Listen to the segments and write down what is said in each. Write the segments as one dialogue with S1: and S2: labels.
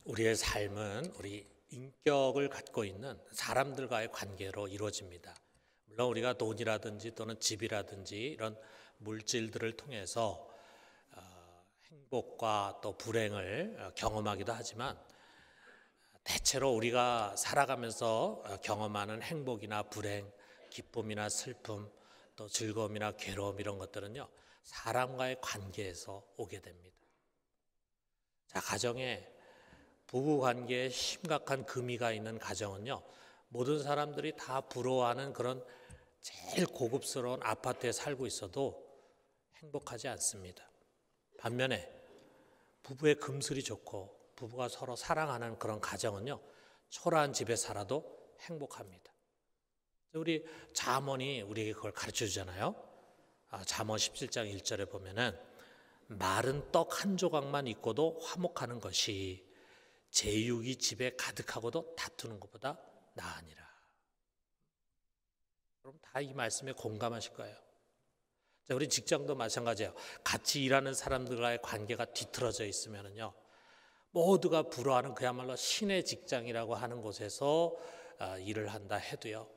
S1: 우리의 삶은 우리 인격을 갖고 있는 사람들과의 관계로 이루어집니다. 물론 우리가 돈이라든지 또는 집이라든지 이런 물질들을 통해서 행복과 또 불행을 경험하기도 하지만 대체로 우리가 살아가면서 경험하는 행복이나 불행, 기쁨이나 슬픔, 또 즐거움이나 괴로움 이런 것들은요, 사람과의 관계에서 오게 됩니다. 자, 가정에 부부 관계에 심각한 금이가 있는 가정은요, 모든 사람들이 다 부러워하는 그런 제일 고급스러운 아파트에 살고 있어도 행복하지 않습니다. 반면에 부부의 금슬이 좋고 부부가 서로 사랑하는 그런 가정은요, 초라한 집에 살아도 행복합니다. 우리 잠언이 우리에게 그걸 가르쳐 주잖아요. 잠언 17장 1절에 보면은 마른 떡 한 조각만 있고도 화목하는 것이 제육이 집에 가득하고도 다투는 것보다 나으니라. 그럼 다 이 말씀에 공감하실 거예요. 자, 우리 직장도 마찬가지예요. 같이 일하는 사람들과의 관계가 뒤틀어져 있으면은요, 모두가 부러워하는 그야말로 신의 직장이라고 하는 곳에서 일을 한다 해도요,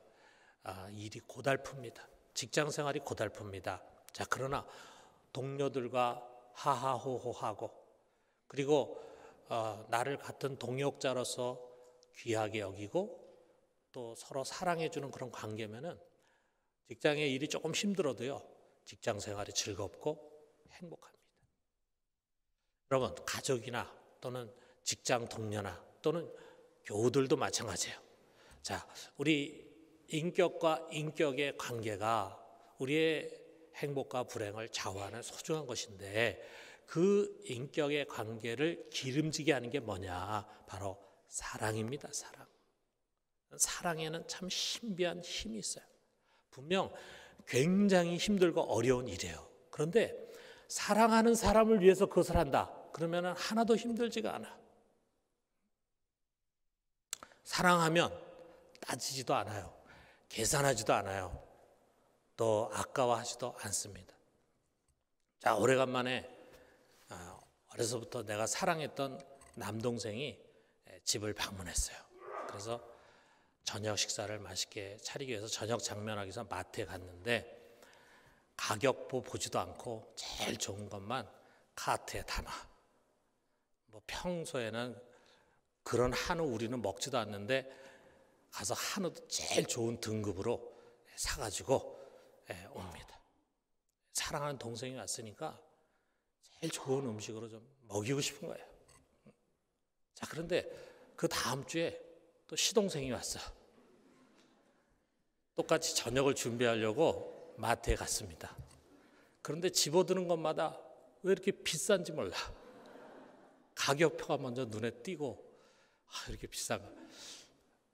S1: 일이 고달픕니다. 직장 생활이 고달픕니다. 자, 그러나 동료들과 하하호호하고 그리고 나를 같은 동역자로서 귀하게 여기고 또 서로 사랑해주는 그런 관계면은 직장의 일이 조금 힘들어도요, 직장 생활이 즐겁고 행복합니다. 여러분, 가족이나 또는 직장 동료나 또는 교우들도 마찬가지예요. 자, 우리 인격과 인격의 관계가 우리의 행복과 불행을 좌우하는 소중한 것인데 그 인격의 관계를 기름지게 하는 게 뭐냐? 바로 사랑입니다. 사랑. 사랑에는 참 신비한 힘이 있어요. 분명 굉장히 힘들고 어려운 일이에요. 그런데 사랑하는 사람을 위해서 그것을 한다. 그러면 하나도 힘들지가 않아. 사랑하면 따지지도 않아요. 계산하지도 않아요. 또 아까워하지도 않습니다. 자, 오래간만에 어려서부터 내가 사랑했던 남동생이 집을 방문했어요. 그래서 저녁 식사를 맛있게 차리기 위해서 저녁 장면하기 위해서 마트에 갔는데 가격표 보지도 않고 제일 좋은 것만 카트에 담아. 뭐 평소에는 그런 한우 우리는 먹지도 않는데 가서 한우도 제일 좋은 등급으로 사가지고 옵니다. 사랑하는 동생이 왔으니까 제일 좋은 음식으로 좀 먹이고 싶은 거예요. 자, 그런데 그 다음 주에 또 시동생이 왔어. 똑같이 저녁을 준비하려고 마트에 갔습니다. 그런데 집어드는 것마다 왜 이렇게 비싼지 몰라. 가격표가 먼저 눈에 띄고 이렇게 비싼 거.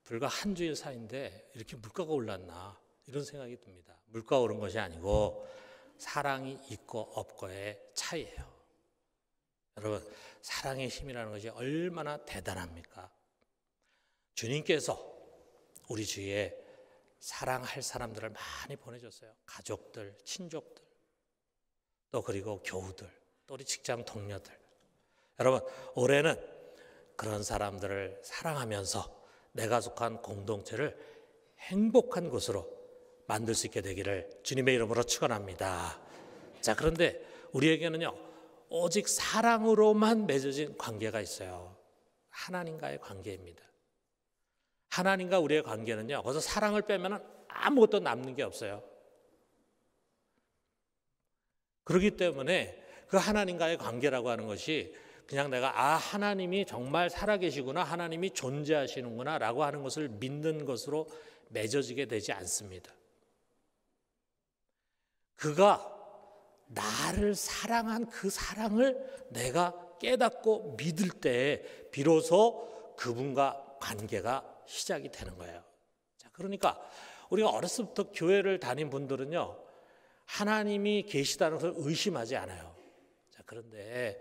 S1: 불과 한 주일 사이인데 이렇게 물가가 올랐나 이런 생각이 듭니다. 물가가 오른 것이 아니고 사랑이 있고 없고의 차이예요. 여러분, 사랑의 힘이라는 것이 얼마나 대단합니까? 주님께서 우리 주위에 사랑할 사람들을 많이 보내줬어요. 가족들, 친족들, 또 그리고 교우들, 또 우리 직장 동료들. 여러분, 올해는 그런 사람들을 사랑하면서 내가 속한 공동체를 행복한 곳으로 만들 수 있게 되기를 주님의 이름으로 축원합니다. 자, 그런데 우리에게는요, 오직 사랑으로만 맺어진 관계가 있어요. 하나님과의 관계입니다. 하나님과 우리의 관계는요, 거기서 사랑을 빼면 아무것도 남는 게 없어요. 그렇기 때문에 그 하나님과의 관계라고 하는 것이 그냥 내가 하나님이 정말 살아계시구나, 하나님이 존재하시는구나 라고 하는 것을 믿는 것으로 맺어지게 되지 않습니다. 그가 나를 사랑한 그 사랑을 내가 깨닫고 믿을 때 비로소 그분과 관계가 시작이 되는 거예요. 자, 그러니까 우리가 어렸을 때부터 교회를 다닌 분들은요, 하나님이 계시다는 것을 의심하지 않아요. 자, 그런데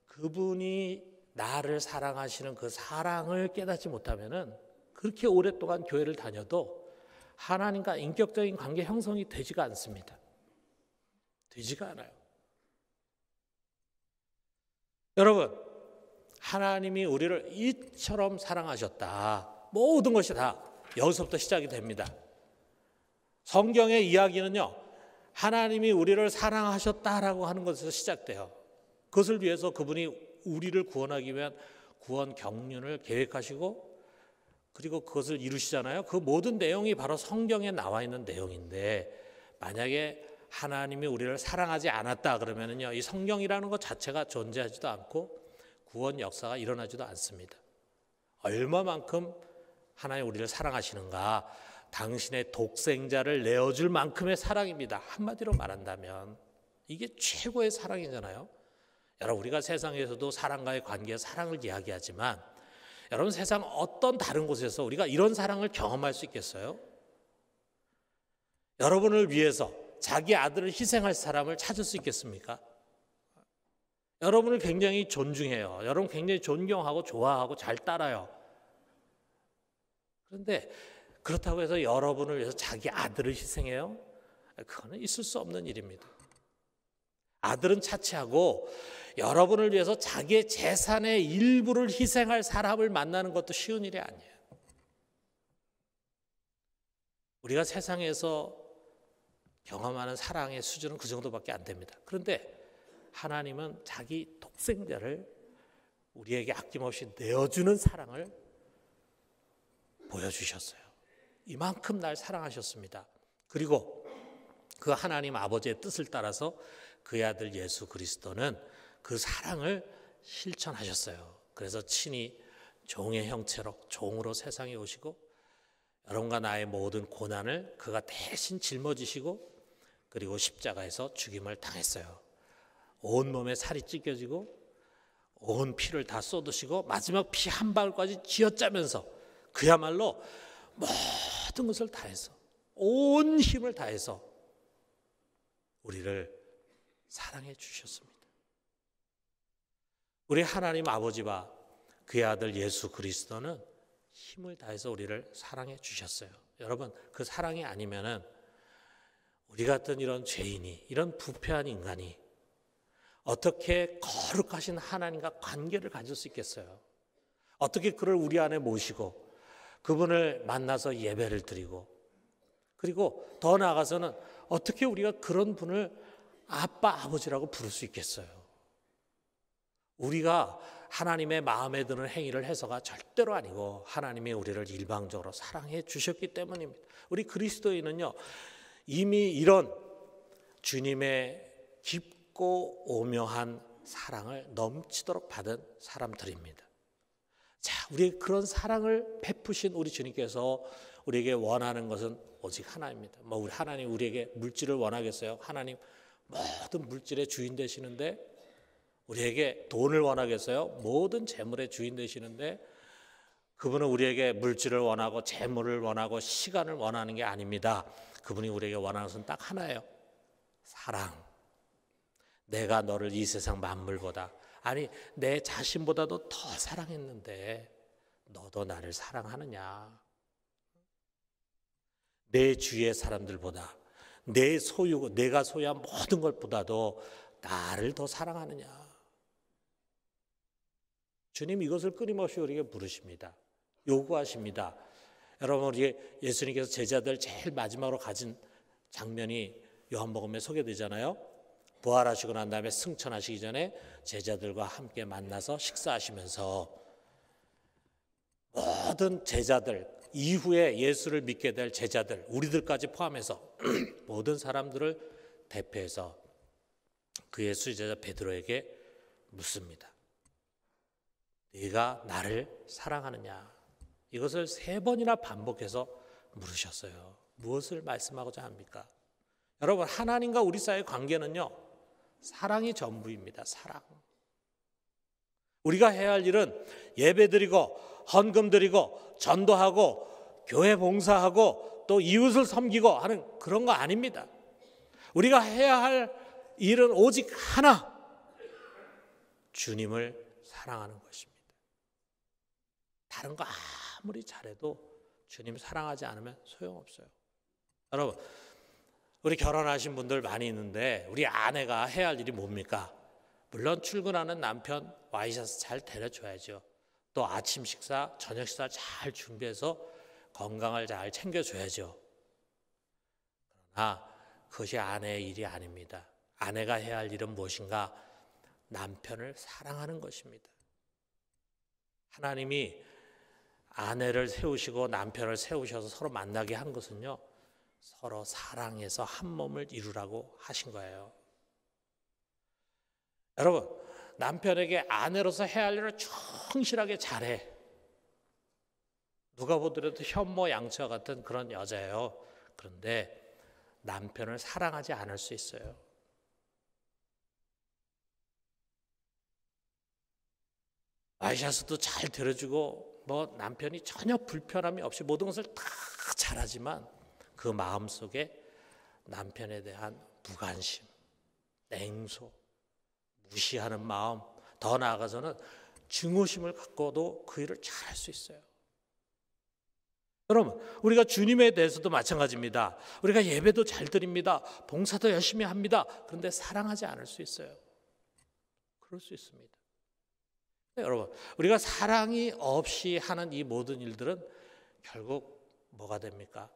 S1: 그분이 나를 사랑하시는 그 사랑을 깨닫지 못하면은 그렇게 오랫동안 교회를 다녀도 하나님과 인격적인 관계 형성이 되지가 않습니다. 되지가 않아요. 여러분, 하나님이 우리를 이처럼 사랑하셨다. 모든 것이 다 여기서부터 시작이 됩니다. 성경의 이야기는요, 하나님이 우리를 사랑하셨다라고 하는 것에서 시작돼요. 그것을 위해서 그분이 우리를 구원하기 위한 구원 경륜을 계획하시고 그리고 그것을 이루시잖아요. 그 모든 내용이 바로 성경에 나와 있는 내용인데, 만약에 하나님이 우리를 사랑하지 않았다 그러면은요, 이 성경이라는 것 자체가 존재하지도 않고 구원 역사가 일어나지도 않습니다. 얼마만큼 하나님 우리를 사랑하시는가, 당신의 독생자를 내어줄 만큼의 사랑입니다. 한마디로 말한다면 이게 최고의 사랑이잖아요. 여러분, 우리가 세상에서도 사람과의 관계, 사랑을 이야기하지만 여러분, 세상 어떤 다른 곳에서 우리가 이런 사랑을 경험할 수 있겠어요? 여러분을 위해서 자기 아들을 희생할 사람을 찾을 수 있겠습니까? 여러분을 굉장히 존중해요. 여러분 굉장히 존경하고 좋아하고 잘 따라요. 그런데 그렇다고 해서 여러분을 위해서 자기 아들을 희생해요? 그거는 있을 수 없는 일입니다. 아들은 차치하고 여러분을 위해서 자기의 재산의 일부를 희생할 사람을 만나는 것도 쉬운 일이 아니에요. 우리가 세상에서 경험하는 사랑의 수준은 그 정도밖에 안 됩니다. 그런데 하나님은 자기 독생자를 우리에게 아낌없이 내어주는 사랑을 보여주셨어요. 이만큼 날 사랑하셨습니다. 그리고 그 하나님 아버지의 뜻을 따라서 그의 아들 예수 그리스도는 그 사랑을 실천하셨어요. 그래서 친히 종의 형체로 종으로 세상에 오시고 여러분과 나의 모든 고난을 그가 대신 짊어지시고 그리고 십자가에서 죽임을 당했어요. 온몸에 살이 찢겨지고 온 피를 다 쏟으시고 마지막 피 한 방울까지 쥐어짜면서 그야말로 모든 것을 다해서 온 힘을 다해서 우리를 사랑해 주셨습니다. 우리 하나님 아버지와 그의 아들 예수 그리스도는 힘을 다해서 우리를 사랑해 주셨어요. 여러분, 그 사랑이 아니면은 우리 같은 이런 죄인이, 이런 부패한 인간이 어떻게 거룩하신 하나님과 관계를 가질 수 있겠어요? 어떻게 그를 우리 안에 모시고 그분을 만나서 예배를 드리고 그리고 더 나아가서는 어떻게 우리가 그런 분을 아빠, 아버지라고 부를 수 있겠어요? 우리가 하나님의 마음에 드는 행위를 해서가 절대로 아니고 하나님이 우리를 일방적으로 사랑해 주셨기 때문입니다. 우리 그리스도인은요, 이미 이런 주님의 깊고 오묘한 사랑을 넘치도록 받은 사람들입니다. 자, 우리 그런 사랑을 베푸신 우리 주님께서 우리에게 원하는 것은 오직 하나입니다. 우리 하나님 우리에게 물질을 원하겠어요? 하나님 모든 물질의 주인 되시는데 우리에게 돈을 원하겠어요? 모든 재물의 주인 되시는데 그분은 우리에게 물질을 원하고 재물을 원하고 시간을 원하는 게 아닙니다. 그분이 우리에게 원하는 것은 딱 하나예요. 사랑. 내가 너를 이 세상 만물보다, 아니 내 자신보다도 더 사랑했는데 너도 나를 사랑하느냐? 내 주위의 사람들보다 내 소유, 내가 소유한 모든 것보다도 나를 더 사랑하느냐? 주님 이것을 끊임없이 우리에게 물으십니다. 요구하십니다. 여러분, 우리 예수님께서 제자들 제일 마지막으로 가진 장면이 요한복음에 소개되잖아요. 부활하시고 난 다음에 승천하시기 전에 제자들과 함께 만나서 식사하시면서 모든 제자들, 이후에 예수를 믿게 될 제자들, 우리들까지 포함해서 모든 사람들을 대표해서 그의 수제자 베드로에게 묻습니다. 네가 나를 사랑하느냐? 이것을 3번이나 반복해서 물으셨어요. 무엇을 말씀하고자 합니까? 여러분, 하나님과 우리 사이의 관계는요, 사랑이 전부입니다. 사랑. 우리가 해야 할 일은 예배드리고 헌금 드리고 전도하고 교회 봉사하고 또 이웃을 섬기고 하는 그런 거 아닙니다. 우리가 해야 할 일은 오직 하나, 주님을 사랑하는 것입니다. 다른 거 아무리 잘해도 주님 사랑하지 않으면 소용없어요. 여러분, 우리 결혼하신 분들 많이 있는데 우리 아내가 해야 할 일이 뭡니까? 물론 출근하는 남편 와이셔츠 잘 데려줘야죠. 또 아침 식사, 저녁 식사 잘 준비해서 건강을 잘 챙겨줘야죠. 그러나 그것이 아내의 일이 아닙니다. 아내가 해야 할 일은 무엇인가? 남편을 사랑하는 것입니다. 하나님이 아내를 세우시고 남편을 세우셔서 서로 만나게 한 것은요, 서로 사랑해서 한 몸을 이루라고 하신 거예요. 여러분, 남편에게 아내로서 해야 할 일을 충실하게 잘해. 누가 보더라도 현모양처 같은 그런 여자예요. 그런데 남편을 사랑하지 않을 수 있어요. 와이셔츠도 잘 들어주고 남편이 전혀 불편함이 없이 모든 것을 다 잘하지만 그 마음속에 남편에 대한 무관심, 냉소, 무시하는 마음, 더 나아가서는 증오심을 갖고도 그 일을 잘할 수 있어요. 여러분, 우리가 주님에 대해서도 마찬가지입니다. 우리가 예배도 잘 드립니다. 봉사도 열심히 합니다. 그런데 사랑하지 않을 수 있어요. 그럴 수 있습니다. 여러분, 우리가 사랑이 없이 하는 이 모든 일들은 결국 뭐가 됩니까?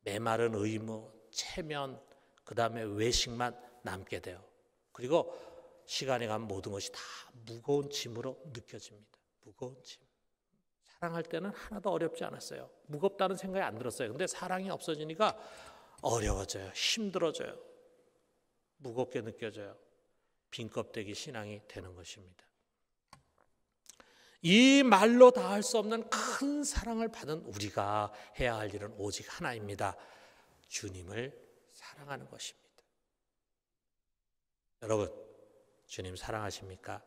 S1: 메마른 의무, 체면, 그 다음에 외식만 남게 돼요. 그리고 시간이 가면 모든 것이 다 무거운 짐으로 느껴집니다. 무거운 짐. 사랑할 때는 하나도 어렵지 않았어요. 무겁다는 생각이 안 들었어요. 근데 사랑이 없어지니까 어려워져요. 힘들어져요. 무겁게 느껴져요. 빈 껍데기 신앙이 되는 것입니다. 이 말로 다 할 수 없는 큰 사랑을 받은 우리가 해야 할 일은 오직 하나입니다. 주님을 사랑하는 것입니다. 여러분, 주님 사랑하십니까?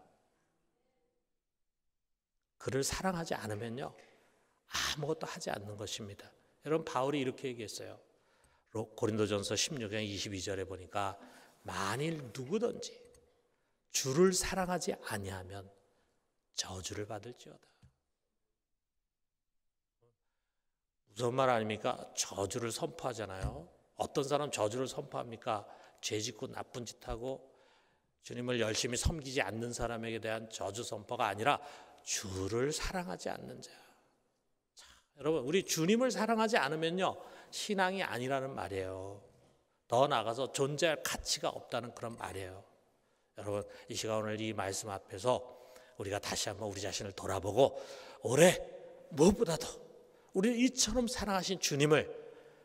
S1: 그를 사랑하지 않으면요, 아무것도 하지 않는 것입니다. 여러분, 바울이 이렇게 얘기했어요. 고린도전서 16장 22절에 보니까 만일 누구든지 주를 사랑하지 아니하면 저주를 받을지어다. 무슨 말 아닙니까? 저주를 선포하잖아요. 어떤 사람 저주를 선포합니까? 죄 짓고 나쁜 짓 하고 주님을 열심히 섬기지 않는 사람에게 대한 저주 선포가 아니라 주를 사랑하지 않는 자. 자, 여러분, 우리 주님을 사랑하지 않으면요, 신앙이 아니라는 말이에요. 더 나아가서 존재할 가치가 없다는 그런 말이에요. 여러분, 이 시간 오늘 이 말씀 앞에서 우리가 다시 한번 우리 자신을 돌아보고 올해 무엇보다도 우리 이처럼 사랑하신 주님을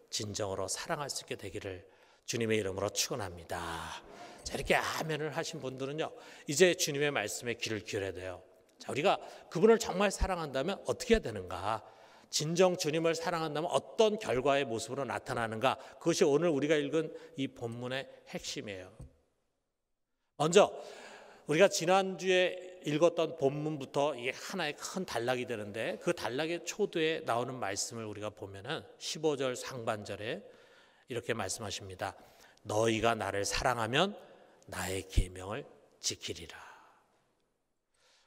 S1: 진정으로 사랑할 수 있게 되기를 주님의 이름으로 축원합니다. 자, 이렇게 아멘을 하신 분들은요, 이제 주님의 말씀에 귀를 기울여야 돼요. 자, 우리가 그분을 정말 사랑한다면 어떻게 해야 되는가? 진정 주님을 사랑한다면 어떤 결과의 모습으로 나타나는가? 그것이 오늘 우리가 읽은 이 본문의 핵심이에요. 먼저 우리가 지난주에 읽었던 본문부터 이게 하나의 큰 단락이 되는데, 그 단락의 초두에 나오는 말씀을 우리가 보면은 15절 상반절에 이렇게 말씀하십니다. 너희가 나를 사랑하면 나의 계명을 지키리라.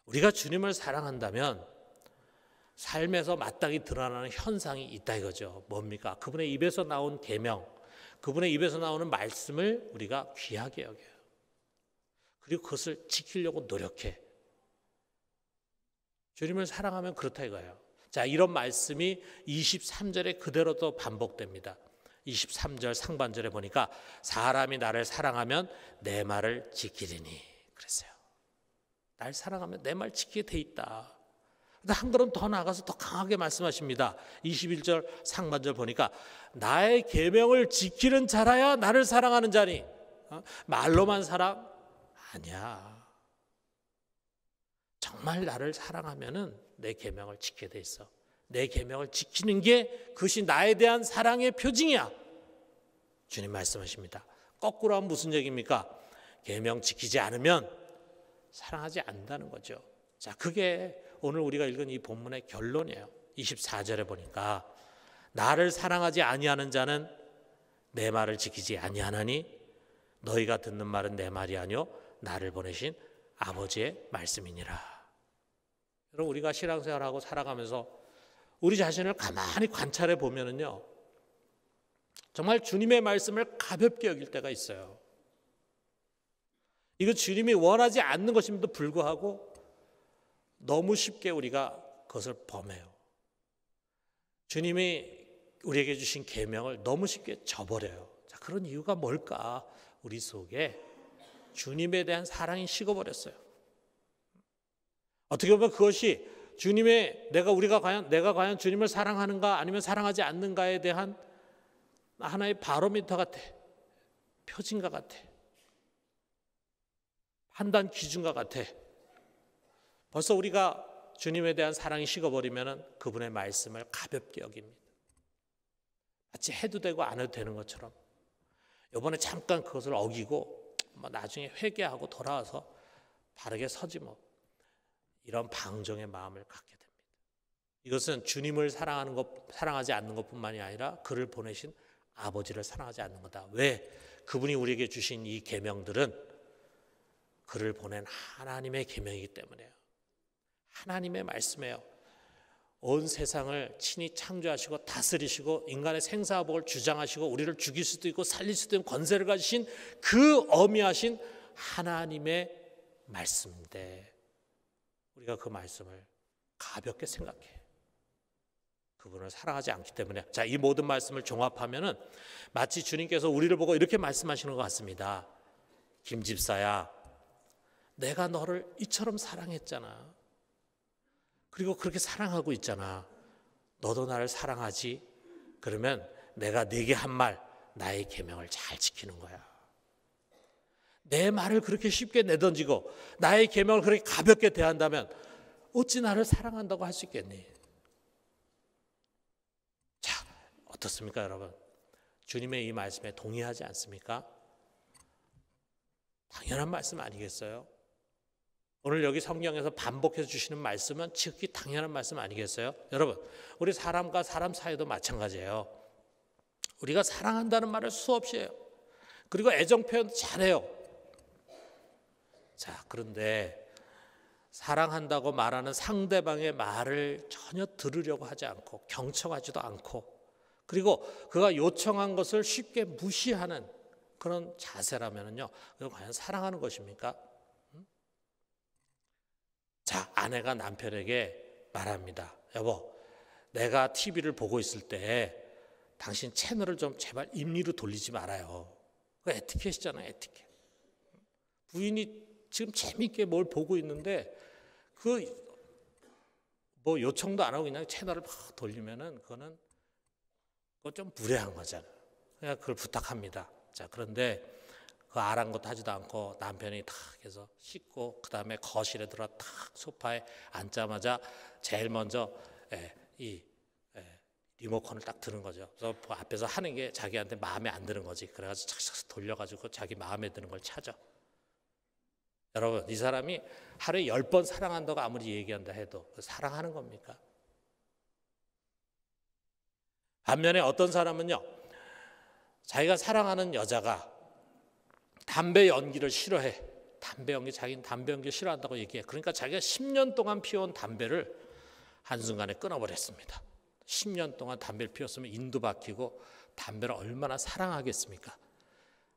S1: 우리가 주님을 사랑한다면 삶에서 마땅히 드러나는 현상이 있다 이거죠. 뭡니까? 그분의 입에서 나온 계명, 그분의 입에서 나오는 말씀을 우리가 귀하게 여겨요. 그리고 그것을 지키려고 노력해. 주님을 사랑하면 그렇다 이거예요. 자, 이런 말씀이 23절에 그대로 또 반복됩니다. 23절 상반절에 보니까 사람이 나를 사랑하면 내 말을 지키리니 그랬어요. 날 사랑하면 내 말 지키게 돼 있다. 근데 한 걸음 더 나아가서 더 강하게 말씀하십니다. 21절 상반절 보니까 나의 계명을 지키는 자라야 나를 사랑하는 자니. 말로만 사랑? 아니야. 정말 나를 사랑하면은 내 계명을 지키게 돼 있어. 내 계명을 지키는 게 그것이 나에 대한 사랑의 표징이야. 주님 말씀하십니다. 거꾸로 하면 무슨 얘기입니까? 계명 지키지 않으면 사랑하지 않는다는 거죠. 자, 그게 오늘 우리가 읽은 이 본문의 결론이에요. 24절에 보니까 나를 사랑하지 아니하는 자는 내 말을 지키지 아니하나니 너희가 듣는 말은 내 말이 아니요 나를 보내신 아버지의 말씀이니라. 여러분, 우리가 신앙생활하고 살아가면서 우리 자신을 가만히 관찰해 보면은요, 정말 주님의 말씀을 가볍게 여길 때가 있어요. 이거 주님이 원하지 않는 것임에도 불구하고 너무 쉽게 우리가 그것을 범해요. 주님이 우리에게 주신 계명을 너무 쉽게 저버려요. 자, 그런 이유가 뭘까? 우리 속에 주님에 대한 사랑이 식어버렸어요. 어떻게 보면 그것이 내가 과연 주님을 사랑하는가 아니면 사랑하지 않는가에 대한 하나의 바로미터 같아. 표징과 같아. 판단 기준과 같아. 벌써 우리가 주님에 대한 사랑이 식어버리면 그분의 말씀을 가볍게 여깁니다. 마치 해도 되고 안 해도 되는 것처럼. 이번에 잠깐 그것을 어기고 나중에 회개하고 돌아와서 바르게 서지 뭐. 이런 방종의 마음을 갖게 됩니다. 이것은 주님을 사랑하지 않는 것뿐만이 아니라 그를 보내신 아버지를 사랑하지 않는 거다. 왜? 그분이 우리에게 주신 이 계명들은 그를 보낸 하나님의 계명이기 때문에요. 하나님의 말씀이에요. 온 세상을 친히 창조하시고 다스리시고 인간의 생사복을 주장하시고 우리를 죽일 수도 있고 살릴 수도 있는 권세를 가지신 그 어미하신 하나님의 말씀인데 우리가 그 말씀을 가볍게 생각해. 그분을 사랑하지 않기 때문에. 자, 이 모든 말씀을 종합하면은 마치 주님께서 우리를 보고 이렇게 말씀하시는 것 같습니다. 김 집사야, 내가 너를 이처럼 사랑했잖아. 그리고 그렇게 사랑하고 있잖아. 너도 나를 사랑하지? 그러면 내가 네게 한 말, 나의 계명을 잘 지키는 거야. 내 말을 그렇게 쉽게 내던지고 나의 계명을 그렇게 가볍게 대한다면 어찌 나를 사랑한다고 할 수 있겠니? 자, 어떻습니까, 여러분? 주님의 이 말씀에 동의하지 않습니까? 당연한 말씀 아니겠어요? 오늘 여기 성경에서 반복해서 주시는 말씀은 지극히 당연한 말씀 아니겠어요? 여러분, 우리 사람과 사람 사이도 마찬가지예요. 우리가 사랑한다는 말을 수없이 해요. 그리고 애정 표현도 잘해요. 자, 그런데 사랑한다고 말하는 상대방의 말을 전혀 들으려고 하지 않고 경청하지도 않고 그리고 그가 요청한 것을 쉽게 무시하는 그런 자세라면요, 그건 과연 사랑하는 것입니까? 자, 아내가 남편에게 말합니다. 여보, 내가 TV를 보고 있을 때 당신 채널을 좀 제발 임리로 돌리지 말아요. 그 에티켓이잖아요, 에티켓. 부인이 지금 재밌게 뭘 보고 있는데 뭐 요청도 안 하고 그냥 채널을 막 돌리면은 그거 좀 무례한 거잖아요. 그냥 그걸 부탁합니다. 자, 그런데 그 아랑곳 하지도 않고 남편이 탁 해서 씻고 그 다음에 거실에 들어 탁 소파에 앉자마자 제일 먼저 이 리모컨을 딱 드는 거죠. 그래서 앞에서 하는 게 자기한테 마음에 안 드는 거지. 그래가지고 착착 돌려가지고 자기 마음에 드는 걸 찾아. 여러분, 이 사람이 하루에 10번 사랑한다고 아무리 얘기한다 해도 사랑하는 겁니까? 반면에 어떤 사람은요, 자기가 사랑하는 여자가 담배 연기를 싫어해. 자기는 담배 연기 싫어한다고 얘기해. 그러니까 자기가 10년 동안 피워온 담배를 한순간에 끊어버렸습니다. 10년 동안 담배를 피웠으면 인도 박히고 담배를 얼마나 사랑하겠습니까?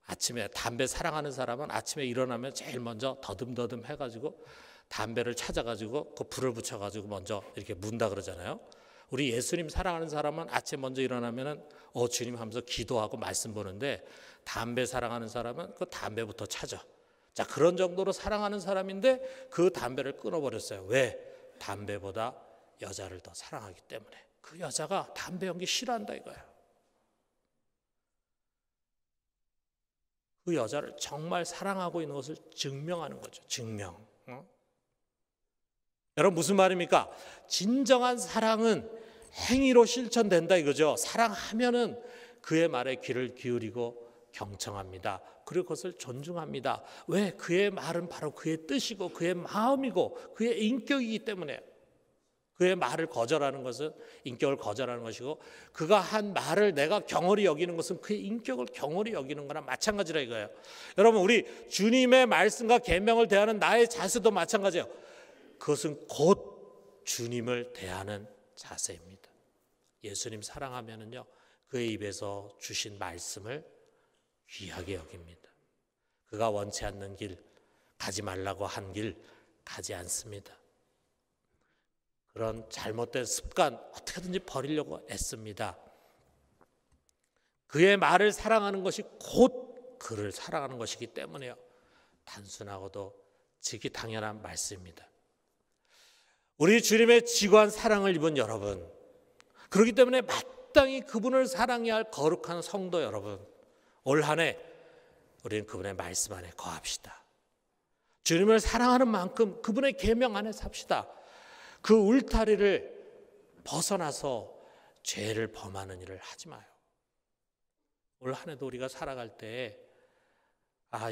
S1: 아침에 담배 사랑하는 사람은 아침에 일어나면 제일 먼저 더듬더듬 해가지고 담배를 찾아가지고 그 불을 붙여가지고 먼저 이렇게 문다 그러잖아요. 우리 예수님 사랑하는 사람은 아침 먼저 일어나면은 주님 하면서 기도하고 말씀 보는데 담배 사랑하는 사람은 그 담배부터 찾아. 자, 그런 정도로 사랑하는 사람인데 그 담배를 끊어버렸어요. 왜? 담배보다 여자를 더 사랑하기 때문에. 그 여자가 담배 연기 싫어한다 이거야. 그 여자를 정말 사랑하고 있는 것을 증명하는 거죠. 증명. 여러분, 무슨 말입니까? 진정한 사랑은 행위로 실천된다 이거죠. 사랑하면은 그의 말에 귀를 기울이고 경청합니다. 그리고 그것을 존중합니다. 왜? 그의 말은 바로 그의 뜻이고 그의 마음이고 그의 인격이기 때문에. 그의 말을 거절하는 것은 인격을 거절하는 것이고 그가 한 말을 내가 경홀히 여기는 것은 그의 인격을 경홀히 여기는 거나 마찬가지라 이거예요. 여러분, 우리 주님의 말씀과 계명을 대하는 나의 자세도 마찬가지예요. 그것은 곧 주님을 대하는 자세입니다. 예수님 사랑하면은요, 그의 입에서 주신 말씀을 귀하게 여깁니다. 그가 원치 않는 길, 가지 말라고 한 길 가지 않습니다. 그런 잘못된 습관 어떻게든지 버리려고 애씁니다. 그의 말을 사랑하는 것이 곧 그를 사랑하는 것이기 때문에요. 단순하고도 지극히 당연한 말씀입니다. 우리 주님의 지고한 사랑을 입은 여러분, 그렇기 때문에 마땅히 그분을 사랑해야 할 거룩한 성도 여러분, 올 한 해 우리는 그분의 말씀 안에 거합시다. 주님을 사랑하는 만큼 그분의 계명 안에 삽시다. 그 울타리를 벗어나서 죄를 범하는 일을 하지 마요. 올 한 해도 우리가 살아갈 때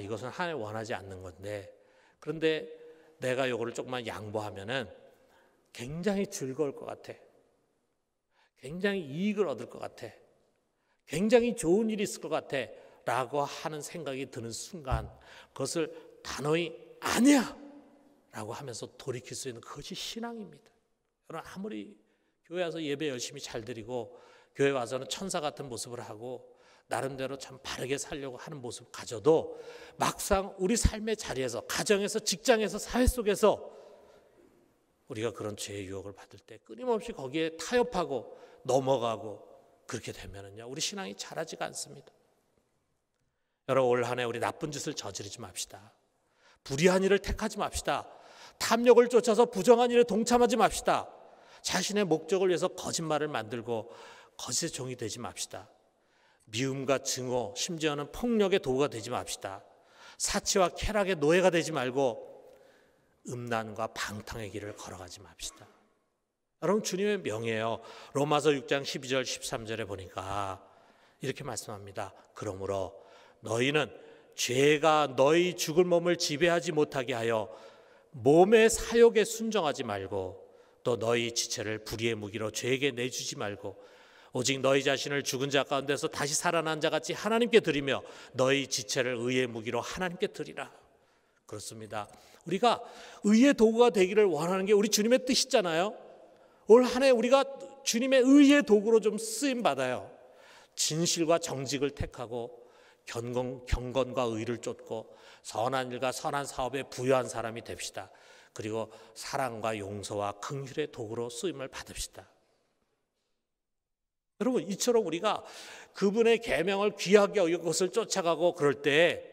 S1: 이것은 한 해 원하지 않는 건데, 그런데 내가 요거를 조금만 양보하면은 굉장히 즐거울 것 같아. 굉장히 이익을 얻을 것 같아. 굉장히 좋은 일이 있을 것 같아. 라고 하는 생각이 드는 순간 그것을 단호히 아니야! 라고 하면서 돌이킬 수 있는 그것이 신앙입니다. 여러분, 아무리 교회 와서 예배 열심히 잘 드리고 교회 와서는 천사 같은 모습을 하고 나름대로 참 바르게 살려고 하는 모습 가져도 막상 우리 삶의 자리에서, 가정에서, 직장에서, 사회 속에서 우리가 그런 죄의 유혹을 받을 때 끊임없이 거기에 타협하고 넘어가고 그렇게 되면은요, 우리 신앙이 자라지가 않습니다. 여러분, 올 한 해 우리 나쁜 짓을 저지르지 맙시다. 불의한 일을 택하지 맙시다. 탐욕을 쫓아서 부정한 일에 동참하지 맙시다. 자신의 목적을 위해서 거짓말을 만들고 거짓의 종이 되지 맙시다. 미움과 증오, 심지어는 폭력의 도구가 되지 맙시다. 사치와 쾌락의 노예가 되지 말고 음란과 방탕의 길을 걸어가지 맙시다. 여러분, 주님의 명예예요. 로마서 6장 12절 13절에 보니까 이렇게 말씀합니다. 그러므로 너희는 죄가 너희 죽을 몸을 지배하지 못하게 하여 몸의 사욕에 순종하지 말고, 또 너희 지체를 불의의 무기로 죄에게 내주지 말고, 오직 너희 자신을 죽은 자 가운데서 다시 살아난 자 같이 하나님께 드리며 너희 지체를 의의 무기로 하나님께 드리라. 그렇습니다. 우리가 의의 도구가 되기를 원하는 게 우리 주님의 뜻이잖아요. 올 한 해 우리가 주님의 의의 도구로 좀 쓰임 받아요. 진실과 정직을 택하고 경건과 의를 쫓고 선한 일과 선한 사업에 부유한 사람이 됩시다. 그리고 사랑과 용서와 긍휼의 도구로 쓰임을 받읍시다. 여러분, 이처럼 우리가 그분의 계명을 귀하게 여기고 그것을 쫓아가고 그럴 때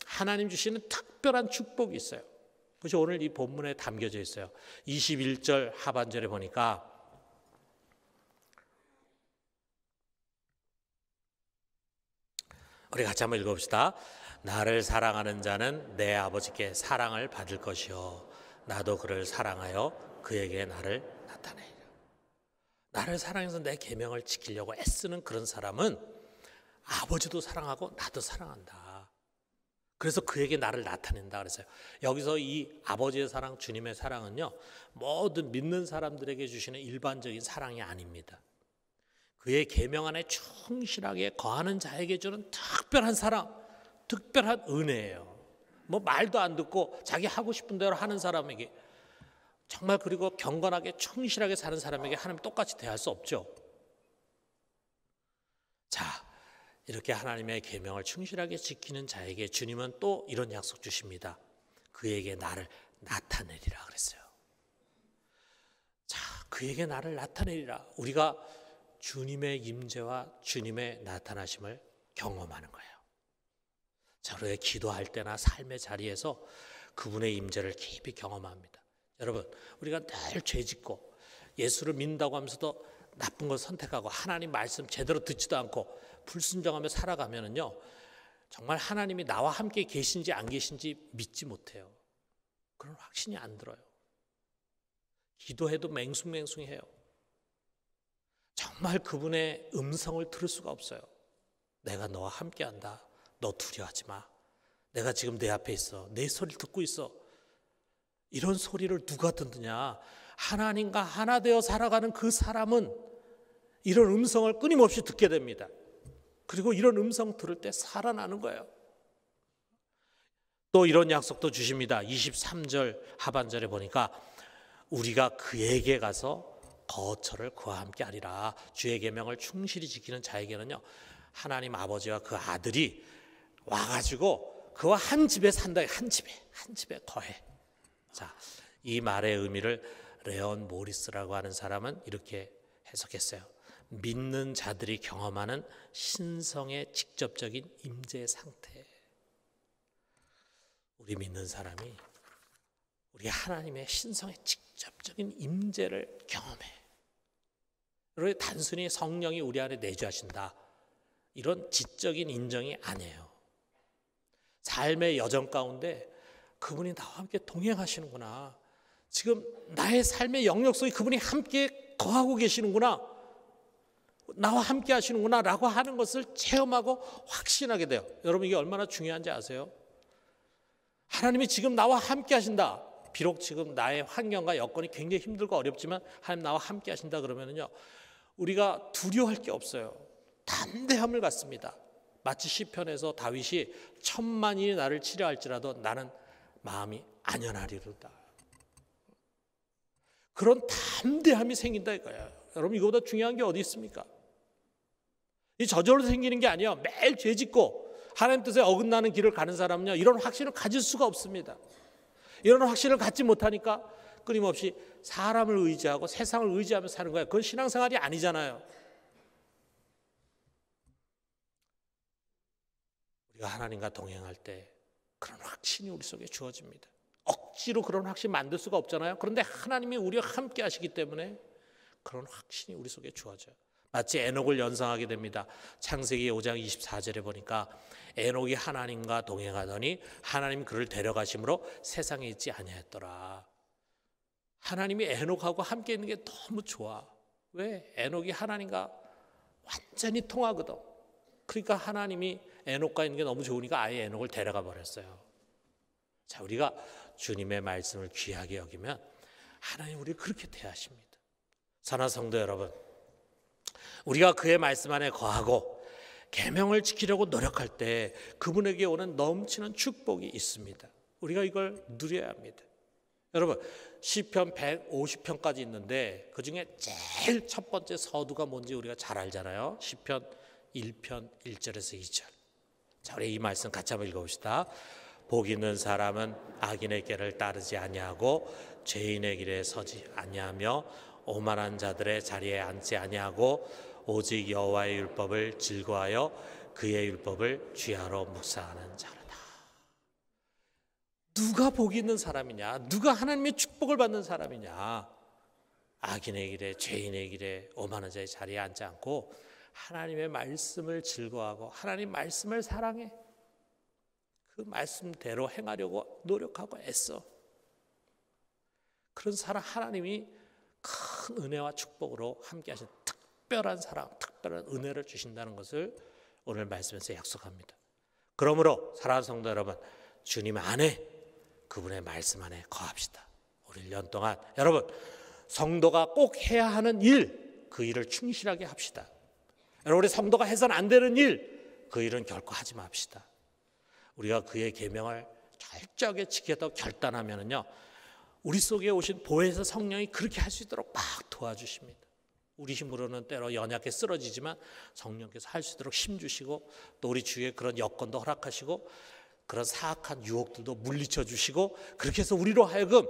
S1: 하나님 주시는 특별한 축복이 있어요. 그것이 오늘 이 본문에 담겨져 있어요. 21절 하반절에 보니까 우리 같이 한번 읽어봅시다. 나를 사랑하는 자는 내 아버지께 사랑을 받을 것이요 나도 그를 사랑하여 그에게 나를 나타내리라. 나를 사랑해서 내 계명을 지키려고 애쓰는 그런 사람은 아버지도 사랑하고 나도 사랑한다. 그래서 그에게 나를 나타낸다 그랬어요. 여기서 이 아버지의 사랑, 주님의 사랑은요, 모든 믿는 사람들에게 주시는 일반적인 사랑이 아닙니다. 그의 계명 안에 충실하게 거하는 자에게 주는 특별한 사랑, 특별한 은혜예요. 뭐 말도 안 듣고 자기 하고 싶은 대로 하는 사람에게, 정말 그리고 경건하게 충실하게 사는 사람에게 하나님 똑같이 대할 수 없죠. 자, 이렇게 하나님의 계명을 충실하게 지키는 자에게 주님은 또 이런 약속 주십니다. 그에게 나를 나타내리라 그랬어요. 자, 그에게 나를 나타내리라. 우리가 주님의 임재와 주님의 나타나심을 경험하는 거예요. 자, 우리가 기도할 때나 삶의 자리에서 그분의 임재를 깊이 경험합니다. 여러분, 우리가 늘 죄짓고 예수를 믿는다고 하면서도 나쁜 걸 선택하고 하나님 말씀 제대로 듣지도 않고 불순종하며 살아가면은요, 정말 하나님이 나와 함께 계신지 안 계신지 믿지 못해요. 그런 확신이 안 들어요. 기도해도 맹숭맹숭해요. 정말 그분의 음성을 들을 수가 없어요. 내가 너와 함께한다. 너 두려워하지 마. 내가 지금 내 앞에 있어. 내 소리를 듣고 있어. 이런 소리를 누가 듣느냐? 하나님과 하나 되어 살아가는 그 사람은 이런 음성을 끊임없이 듣게 됩니다. 그리고 이런 음성 들을 때 살아나는 거예요. 또 이런 약속도 주십니다. 23절 하반절에 보니까 우리가 그에게 가서 거처를 그와 함께 하리라. 주의 계명을 충실히 지키는 자에게는요, 하나님 아버지와 그 아들이 와가지고 그와 한 집에 산다. 한 집에 거해. 자, 이 말의 의미를 레온 모리스라고 하는 사람은 이렇게 해석했어요. 믿는 자들이 경험하는 신성의 직접적인 임재 상태. 우리 믿는 사람이 우리 하나님의 신성의 직접적인 임재를 경험해. 그리고 단순히 성령이 우리 안에 내주하신다, 이런 지적인 인정이 아니에요. 삶의 여정 가운데 그분이 나와 함께 동행하시는구나. 지금 나의 삶의 영역 속에 그분이 함께 거하고 계시는구나. 나와 함께 하시는구나 라고 하는 것을 체험하고 확신하게 돼요. 여러분, 이게 얼마나 중요한지 아세요? 하나님이 지금 나와 함께 하신다. 비록 지금 나의 환경과 여건이 굉장히 힘들고 어렵지만 하나님 나와 함께 하신다 그러면요, 우리가 두려워할 게 없어요. 담대함을 갖습니다. 마치 시편에서 다윗이 1000만이 나를 치려할지라도 나는 마음이 안연하리로다. 그런 담대함이 생긴다 이거예요. 여러분, 이거보다 중요한 게 어디 있습니까? 이 저절로 생기는 게 아니에요. 매일 죄 짓고 하나님 뜻에 어긋나는 길을 가는 사람은요, 이런 확신을 가질 수가 없습니다. 이런 확신을 갖지 못하니까 끊임없이 사람을 의지하고 세상을 의지하며 사는 거예요. 그건 신앙생활이 아니잖아요. 우리가 하나님과 동행할 때 그런 확신이 우리 속에 주어집니다. 억지로 그런 확신 만들 수가 없잖아요. 그런데 하나님이 우리와 함께 하시기 때문에 그런 확신이 우리 속에 주어져요. 마치 에녹을 연상하게 됩니다. 창세기 5장 24절에 보니까 에녹이 하나님과 동행하더니 하나님이 그를 데려가심으로 세상에 있지 아니하였더라. 하나님이 에녹하고 함께 있는 게 너무 좋아. 왜? 에녹이 하나님과 완전히 통하거든. 그러니까 하나님이 에녹과 있는 게 너무 좋으니까 아예 에녹을 데려가 버렸어요. 자, 우리가 주님의 말씀을 귀하게 여기면 하나님 우리를 그렇게 대하십니다. 사랑하는 성도 여러분, 우리가 그의 말씀 안에 거하고 계명을 지키려고 노력할 때 그분에게 오는 넘치는 축복이 있습니다. 우리가 이걸 누려야 합니다. 여러분, 시편 150편까지 있는데 그중에 제일 첫 번째 서두가 뭔지 우리가 잘 알잖아요. 시편 1편 1절에서 2절. 자, 우리 이 말씀 같이 한번 읽어봅시다. 복 있는 사람은 악인의 길을 따르지 아니하고 죄인의 길에 서지 아니하며 오만한 자들의 자리에 앉지 아니하고 오직 여호와의 율법을 즐거워하여 그의 율법을 주야로 묵상하는 자로다. 누가 복 있는 사람이냐? 누가 하나님의 축복을 받는 사람이냐? 악인의 길에, 죄인의 길에, 오만한 자의 자리에 앉지 않고 하나님의 말씀을 즐거워하고 하나님 말씀을 사랑해. 그 말씀대로 행하려고 노력하고 애써. 그런 사람 하나님이 큰 은혜와 축복으로 함께 하신 특별한 사랑, 특별한 은혜를 주신다는 것을 오늘 말씀에서 약속합니다. 그러므로 사랑하는 성도 여러분, 주님 안에, 그분의 말씀 안에 거합시다. 우리 1년 동안 여러분, 성도가 꼭 해야 하는 일, 그 일을 충실하게 합시다. 여러분, 우리 성도가 해서는 안 되는 일, 그 일은 결코 하지 맙시다. 우리가 그의 계명을 철저하게 지키겠다고 결단하면은요, 우리 속에 오신 보혜사 성령이 그렇게 할 수 있도록 막 도와주십니다. 우리 힘으로는 때로 연약해 쓰러지지만 성령께서 할 수 있도록 힘 주시고, 또 우리 주위에 그런 여건도 허락하시고 그런 사악한 유혹들도 물리쳐 주시고, 그렇게 해서 우리로 하여금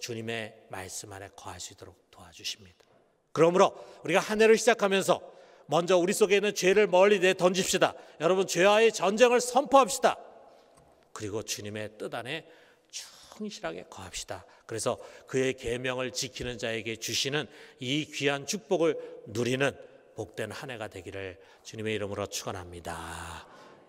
S1: 주님의 말씀 안에 거할 수 있도록 도와주십니다. 그러므로 우리가 한 해를 시작하면서 먼저 우리 속에 있는 죄를 멀리 내던집시다. 여러분, 죄와의 전쟁을 선포합시다. 그리고 주님의 뜻 안에 충실하게 거합시다. 그래서 그의 계명을 지키는 자에게 주시는 이 귀한 축복을 누리는 복된 한 해가 되기를 주님의 이름으로 축원합니다.